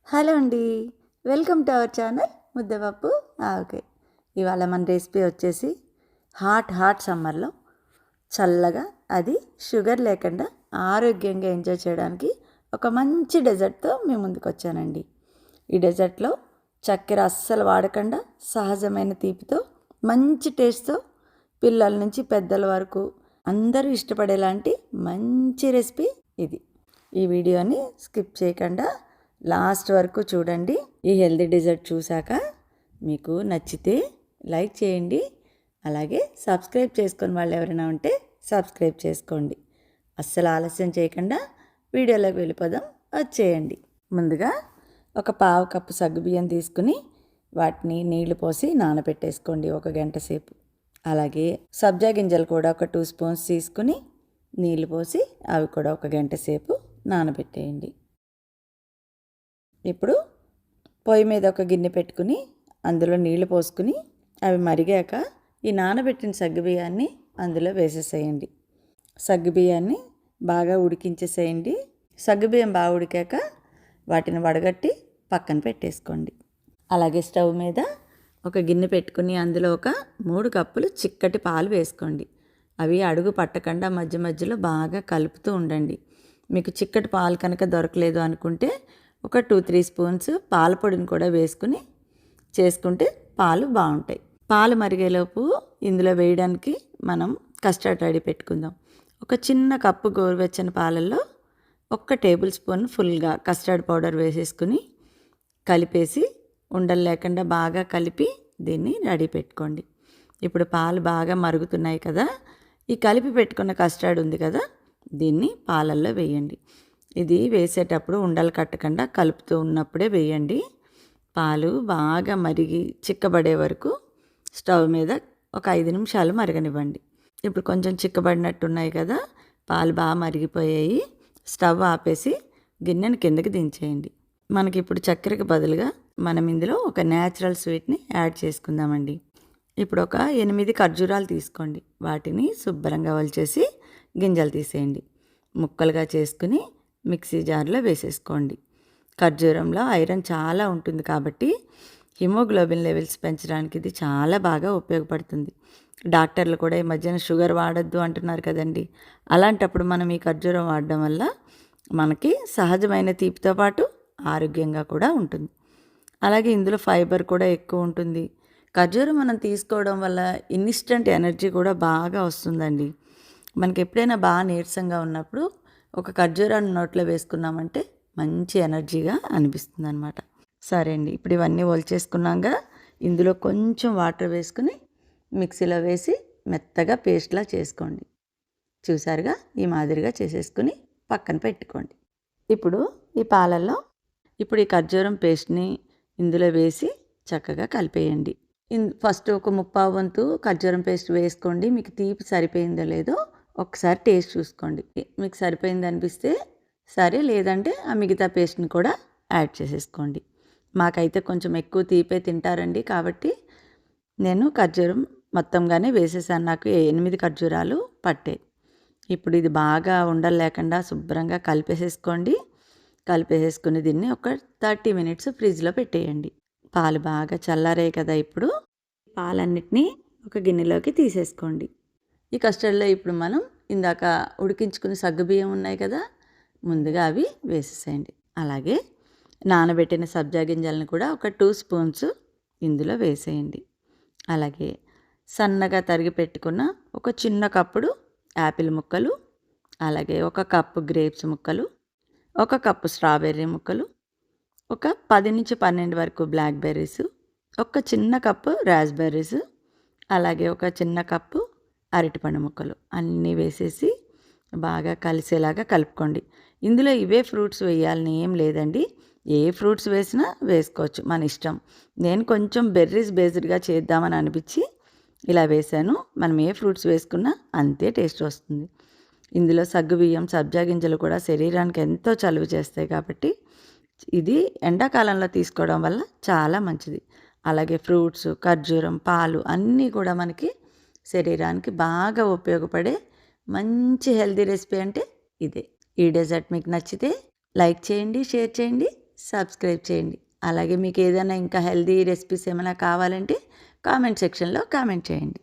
Hello అండి. Welcome to our channel ముద్దపప్పు ఆవకాయ. ఇవాళ మన రెసిపీ వచ్చేసి హాట్ సమ్మర్లో చల్లగా అది షుగర్ లేకుండా ఆరోగ్యంగా ఎంజాయ్ చేయడానికి ఒక మంచి డెజర్ట్తో మీ ముందుకు వచ్చానండి. ఈ డెజర్ట్లో చక్కెర అస్సలు వాడకుండా సహజమైన తీపితో మంచి టేస్ట్తో పిల్లల నుంచి పెద్దల వరకు అందరూ ఇష్టపడేలాంటి మంచి రెసిపీ ఇది. ఈ వీడియోని స్కిప్ చేయకుండా లాస్ట్ వరకు చూడండి. ఈ హెల్దీ డెజర్ట్ చూశాక మీకు నచ్చితే లైక్ చేయండి, అలాగే సబ్స్క్రైబ్ చేసుకుని వాళ్ళు ఎవరైనా ఉంటే సబ్స్క్రైబ్ చేసుకోండి. అస్సలు ఆలస్యం చేయకుండా వీడియోలోకి వెళ్ళిపోదాం, వచ్చేయండి. ముందుగా ఒక పావు కప్పు సగ్గుబియ్యం తీసుకుని వాటిని నీళ్లు పోసి నానబెట్టేసుకోండి ఒక గంట సేపు. అలాగే సబ్జా గింజలు కూడా ఒక 2 స్పూన్స్ తీసుకుని నీళ్లు పోసి అవి కూడా ఒక గంట సేపు నానబెట్టేయండి. ఇప్పుడు పొయ్యి మీద ఒక గిన్నె పెట్టుకుని అందులో నీళ్లు పోసుకుని అవి మరిగాక ఈ నానబెట్టిన సగ్గుబియ్యాన్ని అందులో వేసేసేయండి. సగ్గుబియ్యాన్ని బాగా ఉడికించేసేయండి. సగ్గుబియ్యం బాగా ఉడికాక వాటిని వడగట్టి పక్కన పెట్టేసుకోండి. అలాగే స్టవ్ మీద ఒక గిన్నె పెట్టుకుని అందులో ఒక 3 కప్పులు చిక్కటి పాలు వేసుకోండి. అవి అడుగు పట్టకుండా మధ్య మధ్యలో బాగా కలుపుతూ ఉండండి. మీకు చిక్కటి పాలు కనుక దొరకలేదు అనుకుంటే ఒక 2-3 స్పూన్స్ పాల పొడిని కూడా వేసుకుని చేసుకుంటే పాలు బాగుంటాయి. పాలు మరిగేలోపు ఇందులో వేయడానికి మనం కస్టర్డ్ రెడీ పెట్టుకుందాం. ఒక చిన్న కప్పు గోరువెచ్చని పాలల్లో 1 టేబుల్ స్పూన్ ఫుల్గా కస్టర్డ్ పౌడర్ వేసేసుకుని కలిపేసి ఉండలు లేకుండా బాగా కలిపి దీన్ని రెడీ పెట్టుకోండి. ఇప్పుడు పాలు బాగా మరుగుతున్నాయి కదా, ఈ కలిపి పెట్టుకున్న కస్టర్డ్ ఉంది కదా, దీన్ని పాలల్లో వేయండి. ఇది వేసేటప్పుడు ఉండలు కట్టకుండా కలుపుతూ ఉన్నప్పుడే వేయండి. పాలు బాగా మరిగి చిక్కబడే వరకు స్టవ్ మీద ఒక 5 నిమిషాలు మరగనివ్వండి. ఇప్పుడు కొంచెం చిక్కబడినట్టున్నాయి కదా, పాలు బాగా మరిగిపోయాయి. స్టవ్ ఆపేసి గిన్నెని కిందకి దించేయండి. మనకి ఇప్పుడు చక్కెరకి బదులుగా మనం ఇందులో ఒక న్యాచురల్ స్వీట్ని యాడ్ చేసుకుందామండి. ఇప్పుడు ఒక 8 ఖర్జూరాలు తీసుకోండి. వాటిని శుభ్రంగా వలిచేసి గింజలు తీసేయండి. ముక్కలుగా చేసుకుని మిక్సీ జార్లో వేసేసుకోండి. ఖర్జూరంలో ఐరన్ చాలా ఉంటుంది కాబట్టి హిమోగ్లోబిన్ లెవెల్స్ పెంచడానికి ఇది చాలా బాగా ఉపయోగపడుతుంది. డాక్టర్లు కూడా ఈ మధ్యన షుగర్ వాడద్దు అంటున్నారు కదండి. అలాంటప్పుడు మనం ఈ ఖర్జూరం వాడడం వల్ల మనకి సహజమైన తీపితో పాటు ఆరోగ్యంగా కూడా ఉంటుంది. అలాగే ఇందులో ఫైబర్ కూడా ఎక్కువ ఉంటుంది. ఖర్జూరం మనం తీసుకోవడం వల్ల ఇన్స్టెంట్ ఎనర్జీ కూడా బాగా వస్తుందండి. మనకి ఎప్పుడైనా బాగా నీరసంగా ఉన్నప్పుడు ఒక ఖర్జూరాన్ని నోట్లో వేసుకున్నామంటే మంచి ఎనర్జీగా అనిపిస్తుంది అనమాట. సరే అండి, ఇప్పుడు ఇవన్నీ ఒలిచేసుకున్నాక ఇందులో కొంచెం వాటర్ వేసుకుని మిక్సీలో వేసి మెత్తగా పేస్ట్లా చేసుకోండి. చూసారుగా, ఈ మాదిరిగా చేసేసుకుని పక్కన పెట్టుకోండి. ఇప్పుడు ఈ పాలల్లో ఈ ఖర్జూరం పేస్ట్ని ఇందులో వేసి చక్కగా కలిపేయండి. ఫస్ట్ ఒక 3/4 వంతు ఖర్జూరం పేస్ట్ వేసుకోండి. మీకు తీపి సరిపోయిందో లేదో ఒకసారి టేస్ట్ చూసుకోండి. మీకు సరిపోయింది అనిపిస్తే సరే, లేదంటే ఆ మిగతా పేస్ట్ని కూడా యాడ్ చేసేసుకోండి. మాకైతే కొంచెం ఎక్కువ తీపే తింటారండి, కాబట్టి నేను ఖర్జూరం మొత్తంగానే వేసేసాను. నాకు 8 ఖర్జూరాలు పట్టాయి. ఇప్పుడు ఇది బాగా ఉండలు లేకుండా శుభ్రంగా కలిపేసేసుకోండి. కలిపేసేసుకుని దీన్ని ఒక 30 మినిట్స్ ఫ్రిడ్జ్లో పెట్టేయండి. పాలు బాగా చల్లారాయి కదా, ఇప్పుడు పాలన్నిటినీ ఒక గిన్నెలోకి తీసేసుకోండి. ఈ కస్టర్డ్లో ఇప్పుడు మనం ఇందాక ఉడికించుకుని సగ్గుబియ్యం ఉన్నాయి కదా, ముందుగా అవి వేసేసేయండి. అలాగే నానబెట్టిన సబ్జా గింజలను కూడా ఒక 2 స్పూన్స్ ఇందులో వేసేయండి. అలాగే సన్నగా తరిగి పెట్టుకున్న ఒక చిన్న కప్పుడు యాపిల్ ముక్కలు, అలాగే 1 కప్పు గ్రేప్స్ ముక్కలు, 1 కప్పు స్ట్రాబెర్రీ ముక్కలు, ఒక 10 నుంచి 12 వరకు బ్లాక్ బెర్రీస్, ఒక చిన్న కప్పు రాస్బెర్రీస్, అలాగే ఒక చిన్న కప్పు అరటిపండు ముక్కలు అన్నీ వేసేసి బాగా కలిసేలాగా కలుపుకోండి. ఇందులో ఇవే ఫ్రూట్స్ వేయాలని ఏం లేదండి, ఏ ఫ్రూట్స్ వేసినా వేసుకోవచ్చు, మన ఇష్టం. నేను కొంచెం బెర్రీస్ బేస్డ్గా చేద్దామని అనిపించి ఇలా వేశాను. మనం ఏ ఫ్రూట్స్ వేసుకున్నా అంతే టేస్ట్ వస్తుంది. ఇందులో సగ్గుబియ్యం, సబ్జా గింజలు కూడా శరీరానికి ఎంతో చలువ చేస్తాయి కాబట్టి ఇది ఎండాకాలంలో తీసుకోవడం వల్ల చాలా మంచిది. అలాగే ఫ్రూట్స్, ఖర్జూరం, పాలు అన్నీ కూడా మనకి శరీరానికి బాగా ఉపయోగపడే మంచి హెల్తీ రెసిపీ అంటే ఇదే. ఈ డెజర్ట్ మీకు నచ్చితే లైక్ చేయండి, షేర్ చేయండి, సబ్స్క్రైబ్ చేయండి. అలాగే మీకు ఏదైనా ఇంకా హెల్తీ రెసిపీస్ ఏమైనా కావాలంటే కామెంట్ సెక్షన్లో కామెంట్ చేయండి.